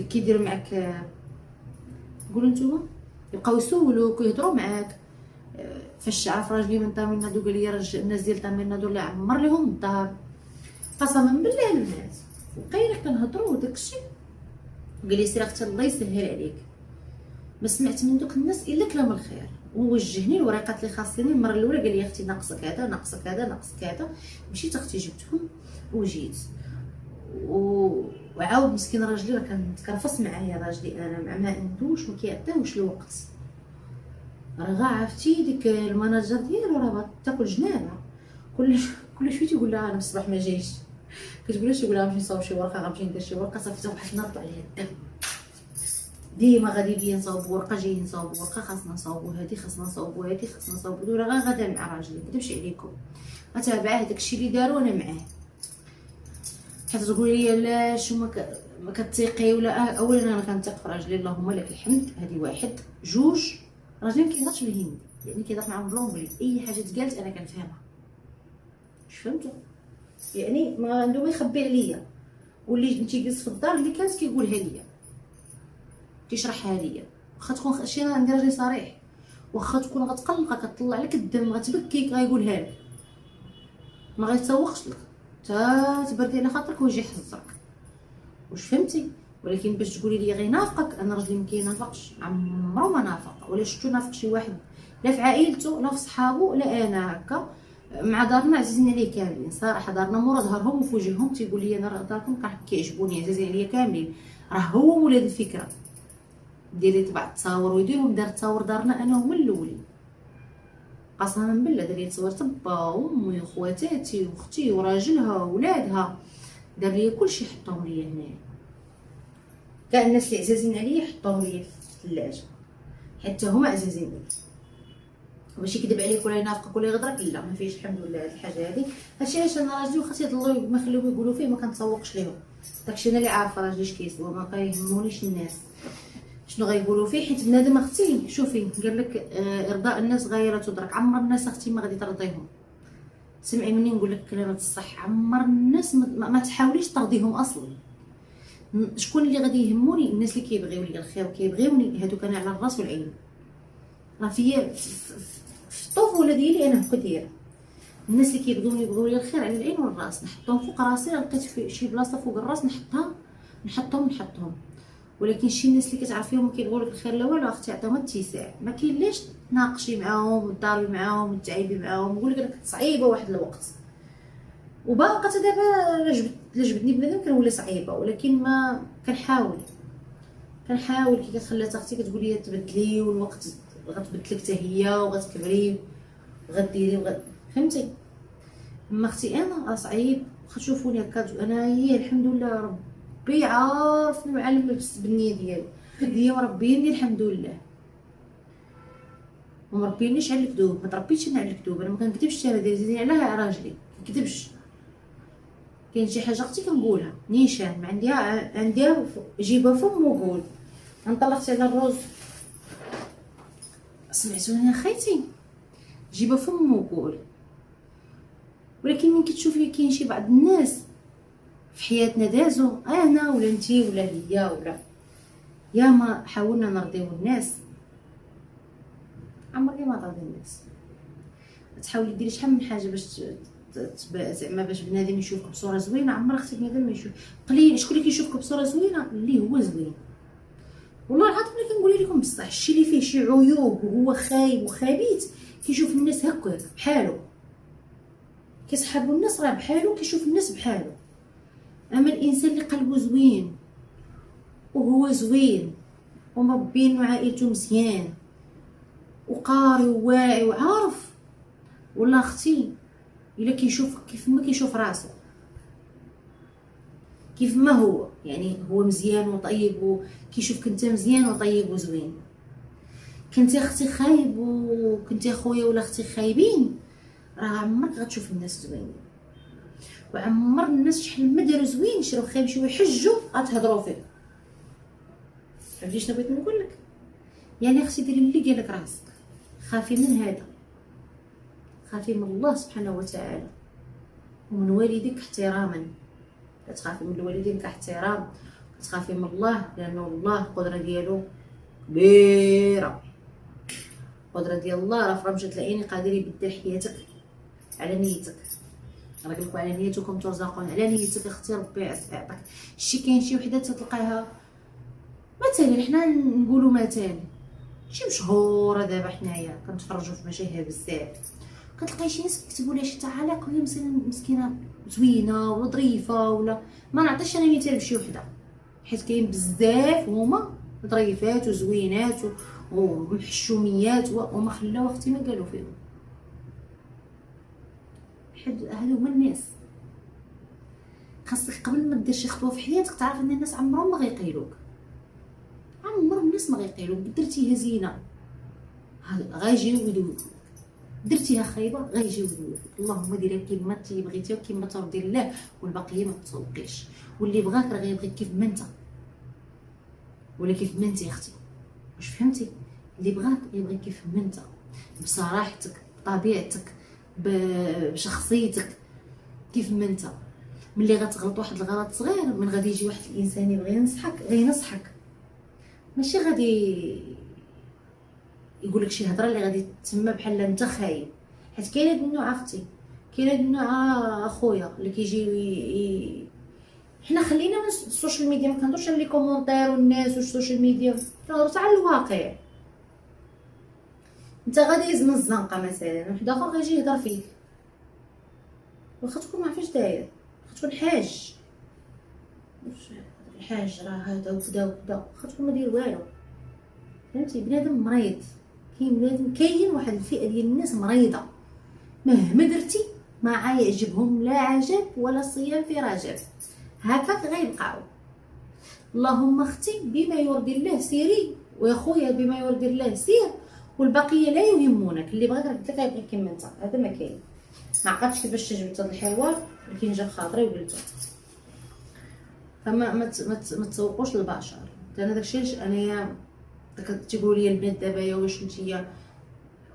كيديروا معك قولوا نتوما، يبقاو يسولوك ويهضروا معاك. فاش عرف راجلي من طامينادو قال لي الناس ديال طامينادو اللي عمر لهم الدار، قسما بالله البنات بقينا كنهضروا وداكشي. قال لي سير اختي الله يسهل عليك، ما سمعت من دوك الناس الا كلام الخير، ووجهني الورقات اللي خاصني. المره الاولى قال لي اختي ناقصك هذا ناقصك هذا ناقصك هذا، مشيت اختي جبتهم وجيت وعاود مسكين راجلي راه كان تكرفص معايا، راجلي انا ما عندوش ما كيعطيوش الوقت، راه عرفتي ديك المناجر ديالو راه تاكل جنانه، كل شويه تيقول لها انا الصباح ما جايش، كتقول لها تقول لها غنمشي نصاوب شي ورقه، غنمشي ندير شي ورقه، صافي واحد النهار طلع ليها الدم. ديما غادي بيا نصاوب ورقه، جايين نصاوب ورقه، خاصنا نصاوبو هادي، خاصنا نصاوبو هادي، خاصنا نصاوبو راه غادا مع راجلي، مكذبش عليكم غتابعه داكشي اللي دارو انا معاه. حتى تقولي لي علاش ما كتيقي ولا اولا انا كنثق في راجلي اللهم لك الحمد. هذه واحد. جوج، راجلي ما كيهضرش بالهندي، يعني كيهضر معاهم بالونجلي، اي حاجه تقالت انا كنفهمها، واش فهمتوا؟ يعني ما عنده ما يخبي عليا، واللي تيجلس في الدار اللي كانت كيقولها ليا تيشرحها ليا، واخا تكون شي انا عندي راجلي صريح، واخا تكون غتقلقك كطلع لك الدم غتبكيك غايقولها لك، ما غيتسوقش لك تا تبردي على خاطرك ويجي يحزرك، واش فهمتي؟ ولكن باش تقولي لي غير نافقك، انا راجلي ما كينافقش، عمرو ما نافق، ولا شفتو نافق شي واحد لا في عائلته لا في صحابو لا انا هكا. مع دارنا عزيزين عليه كاملين صراحه، دارنا مورا ظهرهم وفي وجههم تيقول لي انا داركم كيعجبوني عزيزين عليا كاملين، راه هو مولاد الفكره ديالي طبع التصاور ويديرهم، دار تصاور دارنا انا هما الاولين، قسما بالله دار لي تصويرت با وامي وخواتاتي واختي وراجلها وولادها، دار لي كلشي حطهم ليا هنايا، كاع الناس اللي عزازين عليا حطهم ليا في الثلاجه، حتى هما عزازين عليا. ماشي كذب عليك ولا ينافقك ولا يغدرك، لا ما فيش الحمد لله هاد الحاجه هادي. هادشي علاش انا راجلي وخاصي الله ما يخليوهم يقولوا فيه ما كنتسوقش ليهم، داكشي انا اللي عارفه راجلي اش كيسوى، ما كيهمونيش الناس شنو غايقولوا فيه، حيت بنادم اختي شوفي قال لك ارضاء الناس غايه لا تدرك، عمر الناس اختي ما غادي ترضيهم، سمعي مني نقول لك كلمه الصح، عمر الناس ما تحاوليش ترضيهم اصلا. شكون اللي غادي يهموني؟ الناس اللي كيبغيو لي الخير وكيبغيوني، هادوك انا على الراس والعين، راه فيا في الطفوله ديالي انا هكا دايره، الناس اللي كيبغيو لي الخير على العين والراس، نحطهم فوق راسي، لقيت في شي بلاصه فوق الراس نحطهم. ولكن شي الناس اللي كتعرفيهم ما كيبغيو لك الخير لا والو، اختي عطيهم اتساع. ما كاين لاش تناقشي معاهم وتضاربي معاهم وتعيبي معاهم. نقول لك انا كنت صعيبه واحد الوقت، وباقا حتى دابا لا جبدني بنادم كنولي صعيبه، ولكن ما كنحاول كي كتخلات اختي كتقول لي تبدلي، والوقت غتبدلك حتى هي وغتكبري وغديري فهمتي. اما اختي انا راه صعيب، كتشوفوني هكا انا هي الحمد لله ربي عارفني وعالم بالنيه ديالي، هي مربيني الحمد لله، وما مربينيش على الكذوب، ما تربيتش انا على الكذوب، انا ما كنكذبش الشهاده ديالي زيدين عليها راجلي ما كنكذبش. كاين شي حاجه اختي كنقولها نيشان، ما عندها جيبها فم وقول. انطلقتي على الروز سمعتوني يا خيتي، جيبها فم وقول. ولكن من كتشوفي كاين شي بعض الناس في حياتنا دازو، انا ولا انتي ولا هي ولا يا ما حاولنا نرضيو الناس، عمري ما ترضي الناس. تحاولي ديري شحال من حاجه باش زعما باش بنادم يشوفك بصوره زوينه، عمر اختي بنادم ما يشوف. قليل شكون اللي كيشوفك بصوره زوينه اللي هو زوين. والله العظيم اللي كنقول لكم بصح الشيء اللي فيه شي عيوب وهو خايب وخبيث كيشوف الناس هكاك بحالو، كيصحابو الناس راه بحالو، كيشوف الناس بحالو. اما الانسان اللي قلبه زوين وهو زوين ومربين وعائلته مزيان وقاري وواعي وعارف، والله اختي الا كيشوف كيف ما كيشوف راسو كيف ما هو، يعني هو مزيان وطيب وكيشوفك انت مزيان وطيب وزوين. كنتي اختي خايب وكنتي اخويا ولا اختي خايبين، راه عمرك غتشوف الناس زوينين، وعمر الناس شحال ما داروا زوين شراو خايب شي يحجوا غتهضروا فيه. عرفتي شنو بغيت نقول لك؟ يعني اختي ديري اللي قالك راسك، خافي من هذا، خافي من الله سبحانه وتعالى ومن والديك احتراما. كتخافي من الوالدين كاحترام، كتخافي من الله لانه الله القدره ديالو كبيره. القدره ديال الله راه فرا مشات العين قادر يبدل حياتك على نيتك. راه قالك على نيتكم ترزقون، على نيتك اختي ربي يعطيك. شي كاين شي وحده تلقاها مثلا، حنا نقولوا مثلا شي مشهوره دابا حنايا كنتفرجوا في مشاهير بزاف، كتلقاي شي ناس كيكتبوا لها شي تعاليق وهي مثلا مسكينه زوينه ولا ظريفه، ولا ما نعطيش انا مثال بشي وحده حيت كاين بزاف هما ظريفات وزوينات ومحشوميات وما خلاو اختي ما قالوا فيهم. هادو هما الناس. خاصك قبل ما دير شي خطوه في حياتك تعرف ان الناس عمرهم ما غيقيلوك، عمرهم الناس ما غيقيلوك. درتيها زينه غيجيو يدوزوك، درتيها خايبه غيجيو يدوزوك. اللهم ديرها كيما تبغيتي وكيما ترضي الله، والبقيه ما تسوقيش. واللي بغاك راه غيبغيك كيف ما انت ولا كيف ما انت اختي. واش فهمتي؟ اللي بغاك يبغيك كيف ما انت، بصراحتك بطبيعتك بشخصيتك كيف ما انت. ملي غتغلط واحد الغلط صغير من غادي يجي واحد الانسان يبغي ينصحك غينصحك، ماشي غادي يقول لك شي هضره اللي غادي تسمى بحال انت خايب. حيت كاين هاد النوع اختي، كاين هاد النوع اخويا اللي كيجي حنا خلينا من السوشيال ميديا، ما كنهضرش على لي كومونتير والناس والسوشيال ميديا، كنهضر على الواقع. انت غادي يزن الزنقه مثلا، واحد اخر غيجي يهضر فيك واخا تكون ما عرفتش داير، واخا تكون حاج الحاج راه هذا وكذا وكذا، واخا تكون ما داير والو. فهمتي؟ بنادم مريض، كاين واحد الفئه ديال الناس مريضه مهما درتي ما عيعجبهم لا عجب ولا صيام في رجب، هكاك غيبقاو. اللهم اختي بما يرضي الله سيري، ويا خويا بما يرضي الله سير، والبقيه لا يهمونك. اللي بغاك راه قلت لك غيبغيك كيما انت، هذا ما كاين. ما عقلتش كيفاش تجبت هذا الحوار ولكن جا خاطري وقلته. فما ما تسوقوش للبشر. انا داكشي علاش انايا تيقولوا لي البنات دابا واش نتيا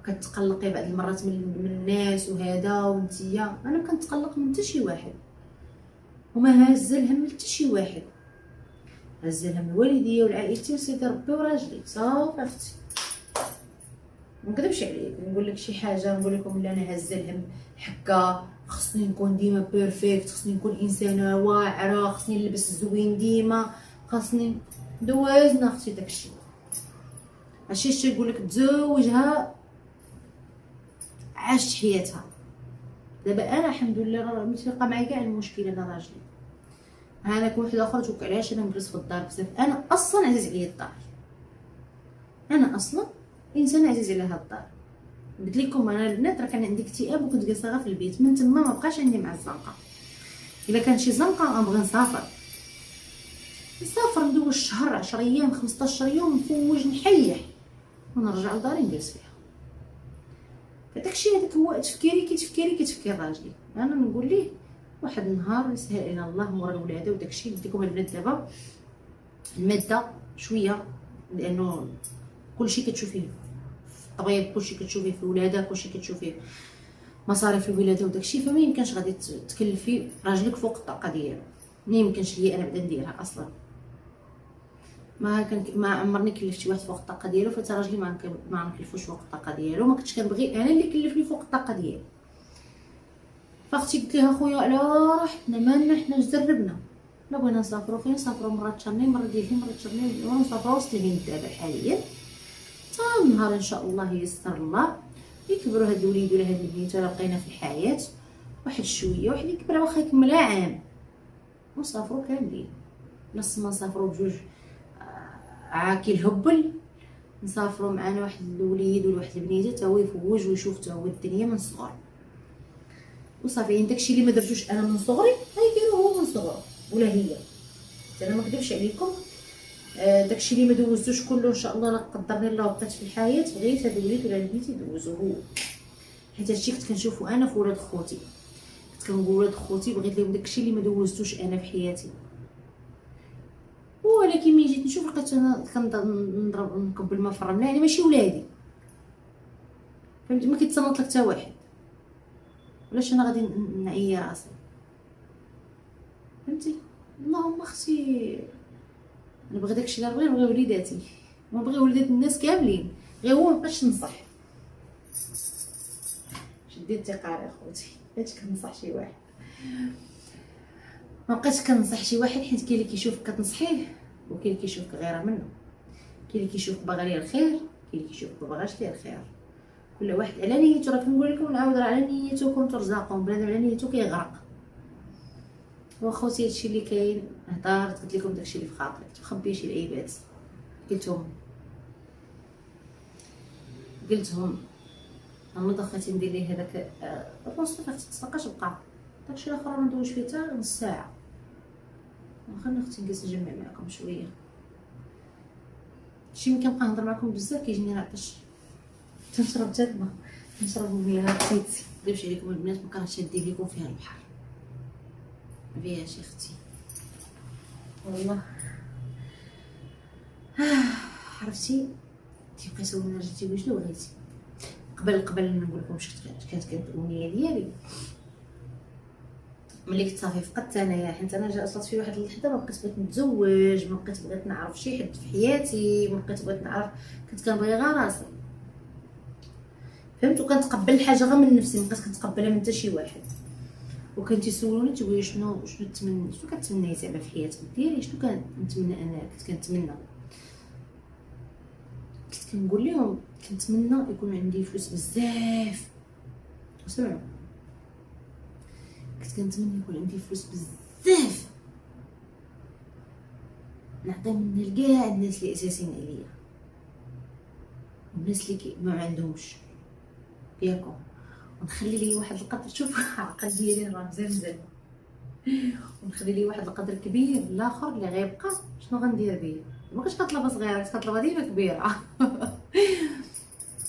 كتقلقي بعض المرات من الناس وهذا، وانتيا انا ما كنتقلق من حتى شي واحد، وما هازه الهم حتى شي واحد، هازه الهم لوالديا ولعائلتي وسيدي ربي وراجلي صافي اختي. ما نكذبش عليك نقول لك شي حاجه نقول لكم لا انا هازه الهم حكا، خصني نكون ديما بيرفكت، خصني نكون انسانه واعره، خصني نلبس زوين ديما، خصني دوازنا اختي داكشي. ماشي شي يقول لك تزوجها عاشت حياتها. دابا انا الحمد لله راه متفقه معايا كاع المشكله. انا راجلي هاناك واحد اخر توك علاش انا نجلس في الدار بزاف. انا اصلا عزيز عليا الدار، انا اصلا انسان عزيز على هاد الدار. قلت لكم انا البنات راه كان عندي اكتئاب وكنت جالسه غير في البيت. من تما ما بقاش عندي مع الزنقه. الا كان شي زنقه غنبغي نسافر ندوز شهر 10 ايام 15 يوم نفوج نحيح ونرجع لداري نجلس فيها. فداكشي هذاك هو تفكيري كتفكير راجلي. انا نقول ليه واحد النهار يسهل علينا الله مورا الولاده وداكشي. نديكم البنات دابا الماده شويه، لانه كلشي كتشوفيه في الطبيب، كلشي كتشوفيه في الولاده، كلشي كتشوفيه مصاريف الولاده وداكشي. فما يمكنش غادي تكلفي راجلك فوق الطاقه ديالو. ما يمكنش ليا انا بدا نديرها اصلا. ما عمرني كلفت شي واحد فوق الطاقه ديالو، فتا راجلي ما نكلفوش فوق الطاقه ديالو. ما كنتش كنبغي انا اللي كلفني فوق الطاقه ديالو. فاختي قلت لها خويا لا راه حنا مالنا، حنا جربنا لا بغينا نسافروا فين نسافروا مرات شهرين مرات ديالين مرات شهرين ونسافروا وسط الهند. دابا حاليا تا النهار ان شاء الله ييسر الله يكبروا هاد الوليد ولا هاد البنيته راه بقينا في الحياه واحد شويه، واحد يكبر واخا يكملها عام ونسافروا كاملين. نص ما نسافروا بجوج عاكي الهبل، نسافروا معنا واحد الوليد ولا واحد البنيته تا هو يفوج ويشوف تا هو الدنيا من الصغر وصافي. يعني داكشي اللي ما درتوش انا من صغري غيديرو هو من صغره ولا هي. انا ما نكذبش عليكم، داكشي اللي ما دوزتوش كله ان شاء الله لا قدرني الله وبقيت في الحياه بغيت هاد الوليد ولا البنت يدوزو هو. حيت هادشي كنت كنشوفو انا في ولاد خوتي. كنت كنقول ولاد خوتي بغيت لهم داكشي اللي ما دوزتوش انا في حياتي. ولكن ملي جيت نشوف لقيت انا كنضرب نكب الماء في الرمله. يعني ماشي ولادي، فهمتي؟ ما كيتصنت لك حتى واحد. علاش انا غادي نعيي راسي؟ فهمتي؟ اللهم اختي انا بغي داكشي اللي نبغي وليداتي، ما بغي وليدات الناس كاملين. غير هو مابقاش ننصح. شدي الثقه على خوتي، باش كنصح شي واحد ما بقيتش كنصح شي واحد، حيت كاين اللي كيشوفك كتنصحيه وكاين اللي كيشوفك غيره منه. كاين اللي كيشوفك باغا ليه الخير، كاين اللي كيشوفك ما باغاش ليه الخير. كل واحد على نيته. راه كنقول لكم نعاود راه على نيته كون ترزقون. بنادم على نيته كيغرق. واخوتي هادشي اللي كاين. هضرت قلت لكم داكشي اللي في خاطري، مخبيش العيبات قلتهم. انا دخلت ندير ليه هذاك الوصفه فاش تصدقاش بقى داكشي الاخر ما ندوش فيه حتى نص ساعه. خلينا اختي نجلس نجمع معكم شويه. شي ملي كنبقى نهضر معكم بزاف كيجيني العطش، تنشرب حتى الماء، نشرب مياه بسيتي. دابش عليكم البنات ما كرهتش ندير لكم فيها البحر فيها شي اختي والله. عرفتي تيبقى يسولنا جيتي وشنو بغيتي. قبل نقول لكم كانت الامنيه ديالي ملي كنت صافي فقدت انايا. حيت انا جا وصلت في واحد اللحظه ما بقيت بغيت نتزوج، ما بقيت بغيت نعرف شي حد في حياتي، ما بقيت بغيت نعرف. كنت كنبغي غير راسي، فهمت؟ وكنتقبل الحاجه غير من نفسي، ما بقيت كنتقبلها من حتى شي واحد. وكان تيسولوني تقولي شنو تمنى، شنو كتمني زعما في حياتك ديالي، شنو كنتمنى. انا كنت كنتمنى، كنت كنقول لهم كنتمنى يكون عندي فلوس بزاف. سمعوا، كنت كنتمنى يكون عندي فلوس بزاف نعطي منها لكاع الناس اللي اساسين عليا، الناس اللي ما عندهمش ياكم، ونخلي لي واحد القدر. شوف العقل ديالي راه مزال ونخلي لي واحد القدر كبير الاخر اللي غيبقى. شنو غندير به؟ ما بقيتش كطلبها صغيره، كنت كطلبها ديما كبيره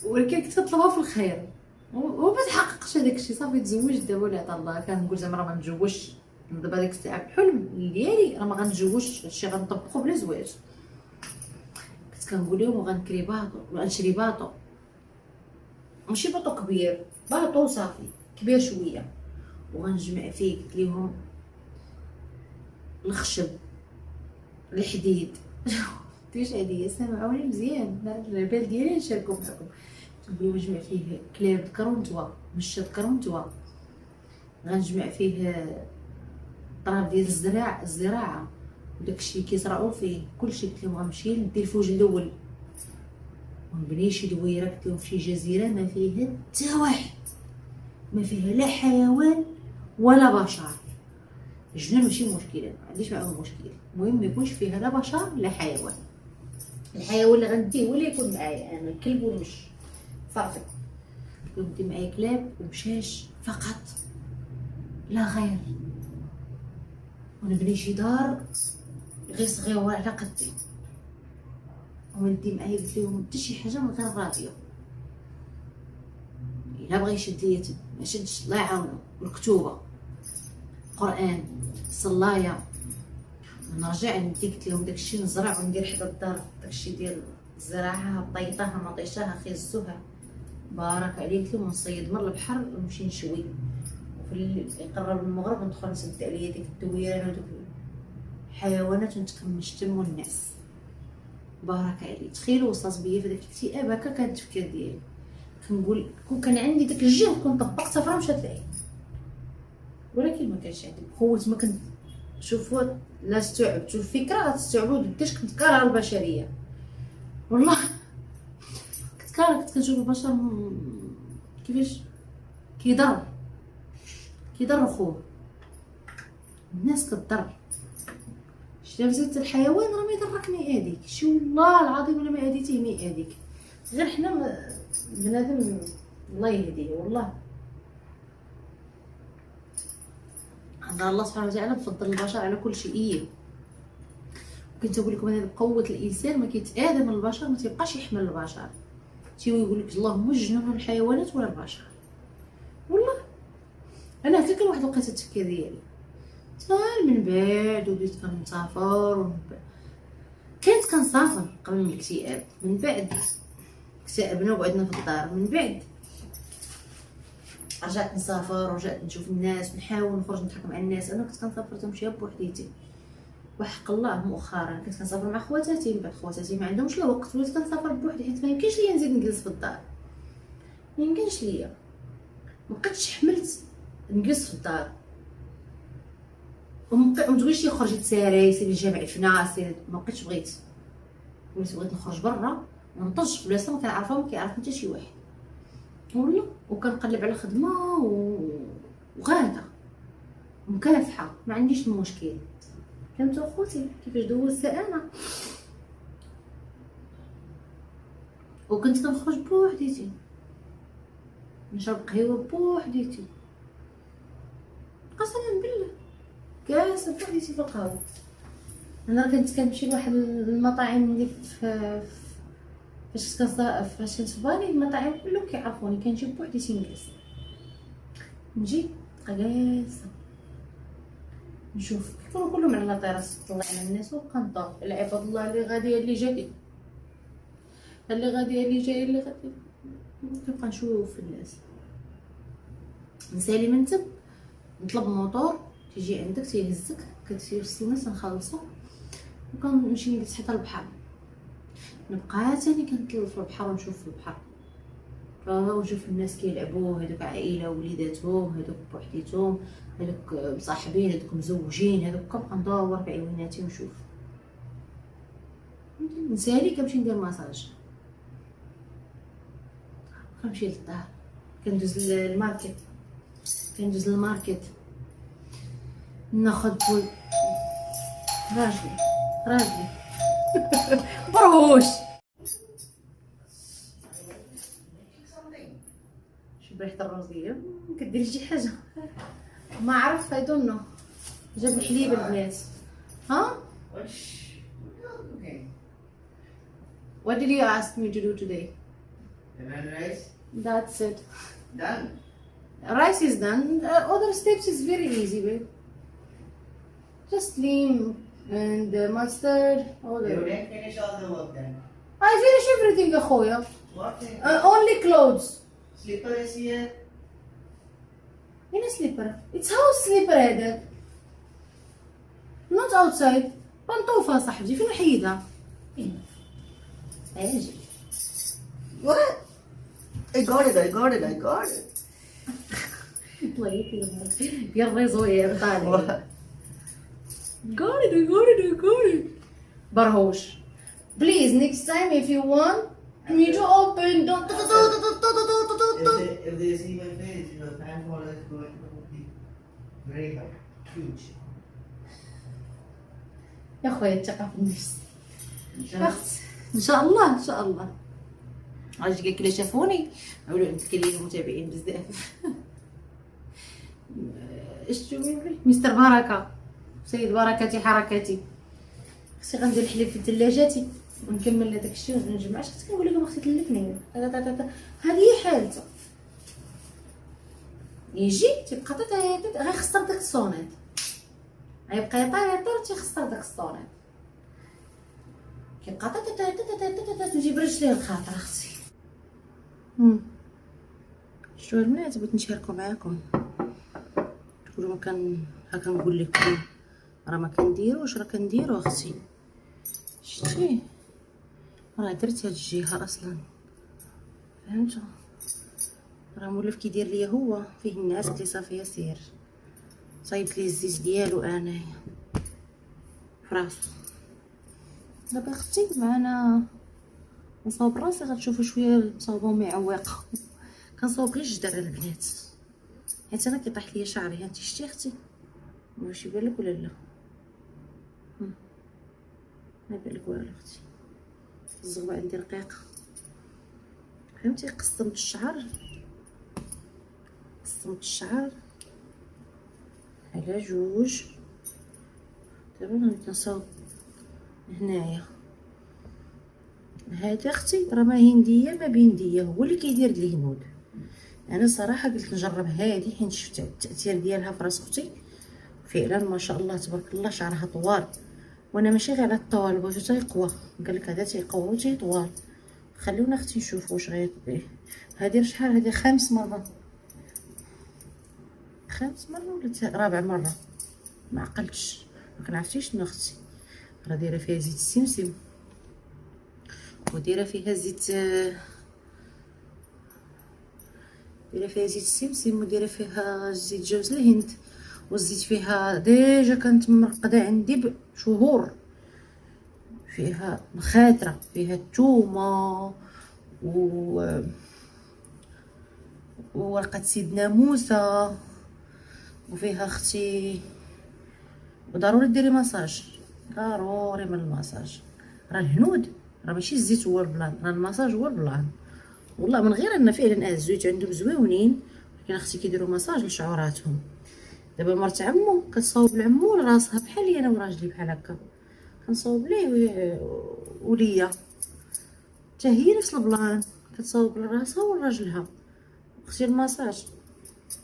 ولكن كنت كطلبها في الخير وما تحققش هذاك الشيء. صافي تزوجت دابا ولا عطا الله. كنقول زعما راه ما نتزوجش دابا، ديك الساعه الحلم ديالي راه ما غنتزوجش، هادشي غنطبقو بلا زواج. كنت كنقول لهم وغنكري باطو وغنشري باطو، ماشي باطو كبير، باطو صافي كبير شويه، وغنجمع فيه قلت لهم الخشب الحديد تيش عليا سامعوني مزيان البال ديالي نشاركو معكم. نقول نجمع فيه كلاب كرونتوا، مشات كرونتوا، غنجمع فيه طراب ديال الزراعه، وداكشي كيزرعوا فيه كلشي. قلت لهم غنمشي ندير الفوج الاول ونبني شي دويره. قلت لهم شي جزيره ما فيها حتى واحد، ما فيها لا حيوان ولا بشر. الجنان ماشي مشكله، ما عنديش معاهم مشكل، المهم ما يكونش فيها لا بشر لا حيوان. الحيوان اللي غنديه هو اللي يكون معايا انا، الكلب والمش صافي. ندي معايا كلاب ومشاش فقط لا غير، ونبني شي دار غير صغيره على قدي، وندي معايا قلت لهم حتى شي حاجه من غير الراديو. الا بغى يشد ليا ما شدش، الله يعاونو. مكتوبه قران صلايه. نرجع ندي قلت لهم داكشي نزرع وندير حدا الدار داكشي ديال زراعها بطيطاها مطيشاها خيزوها بارك عليه. قلت لهم نصيد مر البحر ونمشي نشوي، وفي يقرب المغرب ندخل نسد عليا ديك الدويره ودوك الحيوانات ونتكمشتم والناس بارك عليه. تخيلوا وصلت بيا في داك الاكتئاب هكا. كان التفكير ديالي كنقول كون كان عندي داك الجهد كنت طبقت فرا مشات لعيا، ولكن ما كانش عندي قوه. ما كنت شوفوا لا استوعبت الفكره غتستوعبوا قداش كنت كارهه البشريه. والله كنت كارهه، كنت كنشوف البشر كيفاش كيضر خوه. الناس كتضر. شتي زيت الحيوان راه ما يضرك ما يأذيك، شي والله العظيم الا ما اذيتيه ما يأذيك. غير حنا بنادم الله يهديه. والله عند الله سبحانه وتعالى مفضل البشر على كل شيء. كنت نقول لكم انا بقوه الانسان ما كيتآذى من البشر، ما تيبقاش يحمل البشر. تيوي يقول لك اللهم جنن الحيوانات ولا البشر. والله انا هكا كان واحد الوقيته التفكير ديالي. من بعد وليت كنسافر كنت كنسافر قبل من الاكتئاب، من بعد اكتئبنا وقعدنا في الدار، من بعد رجعت نسافر ورجعت نشوف الناس ونحاول نخرج نضحك مع الناس. انا كنت كنسافر تمشي بوحديتي، وحق الله مؤخرا كنت كنسافر مع خواتاتي. من بعد خواتاتي ما عندهمش لا وقت، وليت كنسافر بوحدي حيت ما يمكنش ليا نزيد نجلس في الدار، ما يمكنش ليا. ما بقيتش حملت نجلس في الدار ومتبغيش يخرج يتساري يسير الجامع فينا سير. ما بقيتش بغيت، وليت بغيت نخرج برا ونطج في بلاصه ما كنعرفها وما كيعرف حتى شي واحد. والله وكنقلب على خدمه وغاده مكافحه، ما عنديش المشكل. فهمتوا خوتي كيفاش دوزتها انا؟ وكنت كنخرج بوحديتي، نشرب قهوه بوحديتي، قسما بالله كاسه بوحديتي في القهوه. انا كنت كنمشي لواحد المطاعم اللي فاش كنصباني المطاعم كلهم كيعرفوني، كنجي بوحديتي نجلس، نجي قلاسه نشوف كيكونوا كلهم على لاطيراس، نطلع على الناس وكنطور العباد الله اللي غاديه اللي جاي اللي غاديه اللي جاي اللي غادي. كنبقى نشوف الناس نسالي من تب نطلب موطور تيجي عندك تيهزك كتوصلنا تنخلصو وكنمشي نجلس حتى البحر. نبقى تاني كنطلب في البحر ونشوف في البحر ونشوف الناس كيلعبوا، هذوك عائله وليداتهم، هذوك بوحديتهم، هذوك مصاحبين، هذوك مزوجين، هذوك كنبقى ندور بعيوناتي ونشوف. نسالي كنمشي ندير ماساج، كنمشي للدار، كندوز للماركت ناخذ بول راجلي بروش شوف ريحه الروزيه كدير شي حاجه ما عرفت. I don't know. جاب الحليب البنات. ها what did you ask me to do today? Rice? That's it. Done. Rice is done. Other steps is very easy, babe. Just lean and mustard. All You that. didn't finish all the work then. I finish everything أخويا. What? Only clothes. Slipper is here. In a slipper. It's house slipper هذاك. Not outside. بنطوفة صاحبتي فين نحيدها؟ اجي. What? I got it. طلعتي يا الريزو يا طالع. I got it. برهوش. Please, next time if you want me to open, don't. If they see my face, the fan follower is going to be very huge. يا خويا الثقة في النفس. إن شاء الله. اخت ان شاء الله ان شاء الله. عرفتي كاع كي شافوني عاودوا نتكلم المتابعين بزاف. اش تقولي مستر بركه، سيد بركتي حركتي. اختي غندير الحليب في ثلاجتي ونكمل هذاك الشيء ونجمع. اش كنت كنقول لكم اختي تلفني. هذه هي حالته. يجي تيبقى غيخسر داك الصونيط، غيبقى يطير تيخسر داك الصونيط، كيبقى تجيب رجليه الخاطر اختي. شتو البنات بغيت نشاركو معاكم، تقولوا ما كان ها كنقول لكم راه ما كنديروش، راه كنديرو اختي. شتي راه درت هاد الجهه اصلا، فهمتوا؟ راه مولف كيدير ليا هو فيه الناس. قلت لي صافي سير، صايبت ليه الزيت ديالو انايا فراسو. دابا اختي معنا نصاوب راسي، غتشوفوا شويه مصاوبه ومعوقه. كنصاوب غير الجدر البنات، حيت انا كيطيح ليا شعري. هانتي شتي اختي واش يبان لك ولا لا؟ ما يبان لك والو اختي، الزغبه عندي رقيقه فهمتي. قسمت الشعر على جوج. دابا غنبدا نصاوب هنايا. هذا اختي راه ما هنديه ما بنديه، هو اللي كيدير الهنود. انا صراحه قلت نجرب هذه حيت شفت التاثير ديالها في راس اختي فعلا ما شاء الله تبارك الله. شعرها طوال، وانا ماشي غير على الطوال بغيتو تيقوى. قال لك هذا تيقوى وتيطوال. خليونا اختي نشوفوا واش غيطيح. هذه شحال؟ هذه 5 مرات، 5 مرات ولا رابع مره ما عقلتش. ما كنعرفتيش شنو اختي. راه دايره فيها زيت السمسم، ودايره فيها زيت ودايره فيها زيت جوز الهند، والزيت فيها ديجا كانت مرقده عندي بشهور. فيها مخاتره، فيها الثومه وورقه سيدنا موسى، وفيها اختي. وضروري ديري مساج، ضروري من المساج. راه الهنود راه ماشي الزيت هو البلان، راه المساج هو البلان. والله من غير ان فعلا الزيوت عندهم زويونين، ولكن اختي كيديروا مساج لشعوراتهم. دابا مرت عمو كتصاوب لعمو لراسها بحالي انا وراجلي بحال هكا، كنصاوب ليه وليا حتى هي نفس البلان، كتصاوب لراسها وراجلها. اختي المساج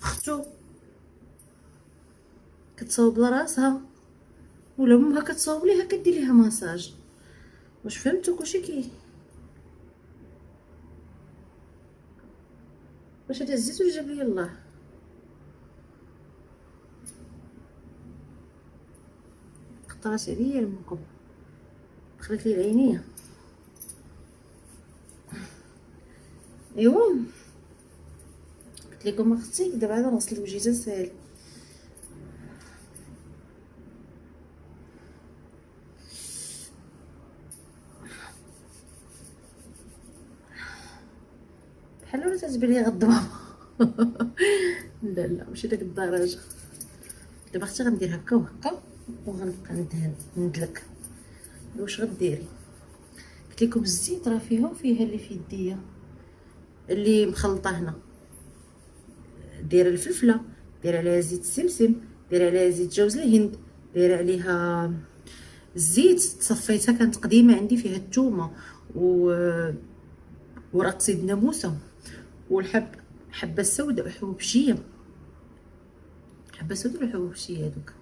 اختو كتصاوب لراسها ولا امها كتصاوب ليها كدير ليها مساج. واش فهمتوا كلشي واش هذا الزيت ولا جاب لي الله؟ قطرات عليا المكب، دخلت لي العينيه. ايوا قلت لكم اختي دابا عاد نغسل وجهي ساهل. بحال ولا تتبان لي غضبه. لا ماشي داك الدرجه. دابا اختي غندير هكا وهكا وغنبقى ندلك. واش غديري؟ قلت لكم الزيت راه فيها وفيها اللي في يديا اللي مخلطه هنا. دايره الفلفله، دايره عليها زيت السمسم، دايره عليها زيت جوز الهند، دايره عليها الزيت صفيتها كانت قديمه عندي فيها الثومه ورق سيدنا موسى حبه السوداء وحبوبشيه. حبه السوداء وحبوبشيه هذوك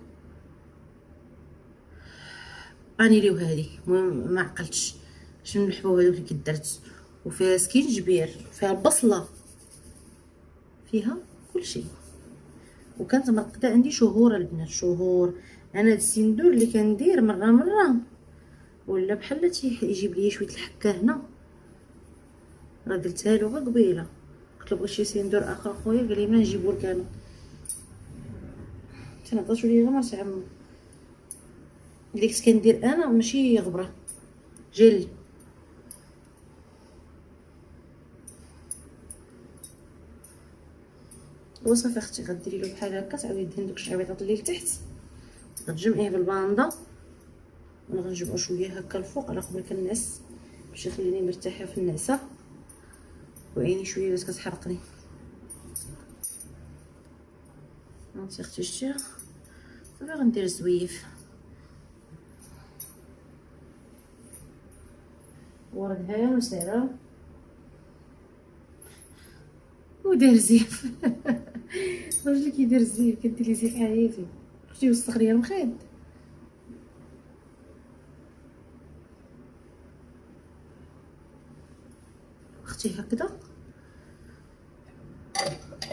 انيليو. هذه ما عقلتش شنو الحبوب هذوك اللي كدرت. وفيها سكينجبير، فيها البصله، فيها كل شيء. وكانت مرقده عندي شهور البنات، شهور. انا هاد السندور اللي كندير مره ولا بحال يجيب لي شويه الحكه هنا. راه درتها له غير قبيله، قلت له بغيت شي سندور اخر خويا، قال لي ما نجيبو لك انا. تنعطاتو لي غير مرت عمو. اللي كنت كندير انا ماشي غبره، جيلي. وصافي اختي غديري له بحال هكا، تعاودي دهني دوك الشعبيطات اللي لتحت، غتجمعيه بالباندا ونغنجمعو شويه هكا الفوق على قبل كنعس باش يخليني مرتاحه في النعسه، وعيني شويه بدات كتحرقني. هانتي اختي شتي، صافي غندير الزويف وردهان وسيرة ودار زيف. راجلي كيدير زيف، كدير لي زيف حياتي اختي، وسخ ليا المخيط. اختي هكذا،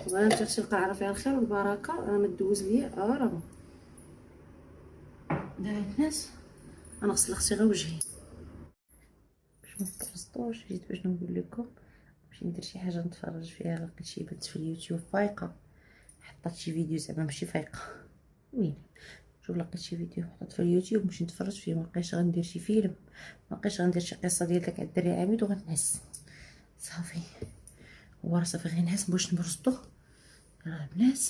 وانا انت اختي القاعره فيها الخير والبركه، انا ما تدوز ليا راه دابا الناس. انا غسل اختي غير وجهي باش ما تبرزطوش. جيت باش نقول لكم باش ندير شي حاجه نتفرج فيها، لقيت شي بنت في اليوتيوب فايقه حطات شي فيديو زعما ماشي فايقه، وين شوف لقيت شي فيديو حطت في اليوتيوب باش نتفرج فيه، مابقيتش غندير شي فيلم، مابقيتش غندير شي قصه ديال داك الدري عميد وغنعس صافي. هو راه صافي غير نعس باش نبرزطو راه البنات.